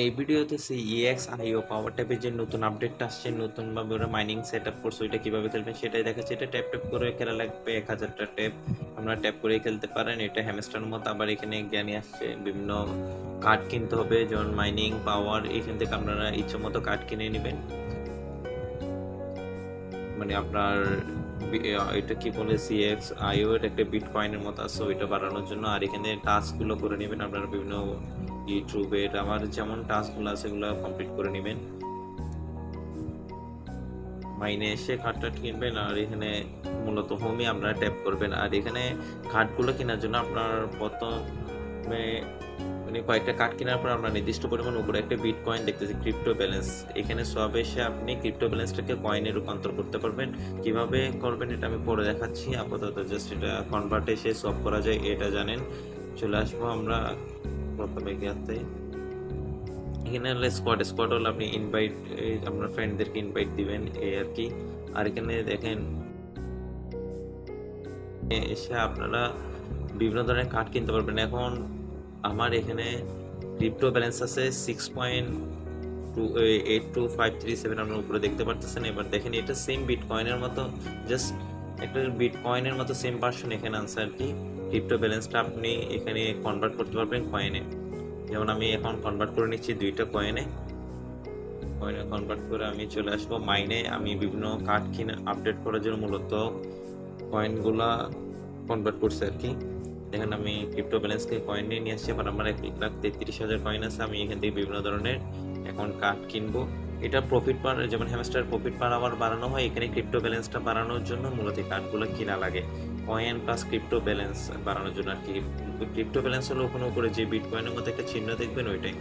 এই ভিডিওতে EXIO পাওয়ার ট্যাপের যে নতুন আপডেটটা আসছে, নতুনভাবে ওরা মাইনিং সেট আপ করছে, ওইটা কীভাবে খেলবেন সেটাই দেখাচ্ছে। এটা ট্যাপ ট্যাপ করে খেলা লাগবে, 1000টা ট্যাপ আমরা ট্যাপ করে খেলতে পারেন। এটা হ্যামস্টারের মতো। আবার এখানে জ্ঞানী আসছে, বিভিন্ন কার্ড কিনতে হবে, যেমন মাইনিং পাওয়ার। এখান থেকে আপনারা ইচ্ছে মতো কার্ড কিনে নেবেন, মানে আপনার এটা কি বলে CXIO এর একটা বিটকয়েনের মতো আছে, ওইটা বাড়ানোর জন্য। আর এখানে টাস্কগুলো করে নেবেন আপনারা, বিভিন্ন ইউটিউবের আমার যেমন টাস্কগুলো আছে সেগুলো কমপ্লিট করে নেবেন। মাইনে এসে কার্ডটা কিনবেন, আর এখানে মূলত হোমে আপনারা ট্যাপ করবেন। আর এখানে কার্ডগুলো কেনার জন্য আপনার প্রথমে মানে কয়েকটা কার্ড কেনার পর আমরা নির্দিষ্ট পরিমাণ উপরে একটা বিটকয়েন দেখতেছি ক্রিপ্টো ব্যালেন্স, এখানে সব এসে আপনি ক্রিপ্টো ব্যালেন্সটাকে কয়েনে রূপান্তর করতে পারবেন। কিভাবে করবেন এটা আমি পরে দেখাচ্ছি, আপাতত জাস্ট এটা কনভার্ট এসে সব করা যায় এটা জানেন। চলে আসবো আমরা প্রথমে গিয়ে, এখানে হলে স্কোয়াড হলে আপনি ইনভাইট, আপনার ফ্রেন্ডদেরকে ইনভাইট দিবেন, এই আর কি। আর এখানে দেখেন এসে আপনারা বিভিন্ন ধরনের কার্ড কিনতে পারবেন। এখন আমার এখানে ক্রিপ্টো ব্যালেন্স আছে 6.825337, আপনার উপরে দেখতে পারতেছেন। এবার দেখেন এটা সেম বিটকয়েনের মতো, জাস্ট একটা বিটকয়েনের মতো সেম ভার্সন এখানে আছে আর কি। ক্রিপ্টো ব্যালেন্সটা আপনি এখানে কনভার্ট করতে পারবেন কয়েনে। যেমন আমি এখন কনভার্ট করে নিচ্ছি 2টা কয়েনে কনভার্ট করে আমি চলে আসবো মাইনে। আমি বিভিন্ন কার্ড কিনে আপডেট করার জন্য মূলত কয়েনগুলা কনভার্ট করছি আর কি। দেখেন আমি ক্রিপ্টো ব্যালেন্সকে কয়েন নিয়ে আসছি। এবার আমার 1,33,000 কয়েন আছে। আমি এখান থেকে বিভিন্ন ধরনের এখন কার্ড কিনবো। এটা প্রফিট পার, যেমন হ্যামস্টার প্রফিট পার আবার বাড়ানো হয়, এখানে ক্রিপ্টো ব্যালেন্সটা বাড়ানোর জন্য মূলত কার্ডগুলো কিনা লাগে, কয়েন প্লাস ক্রিপ্টো ব্যালেন্স বাড়ানোর জন্য আর কি। ক্রিপ্টো ব্যালেন্স হলো ওখানে উপরে যে বিটকয়েনের মধ্যে একটা চিহ্ন দেখবেন, ওইটাই।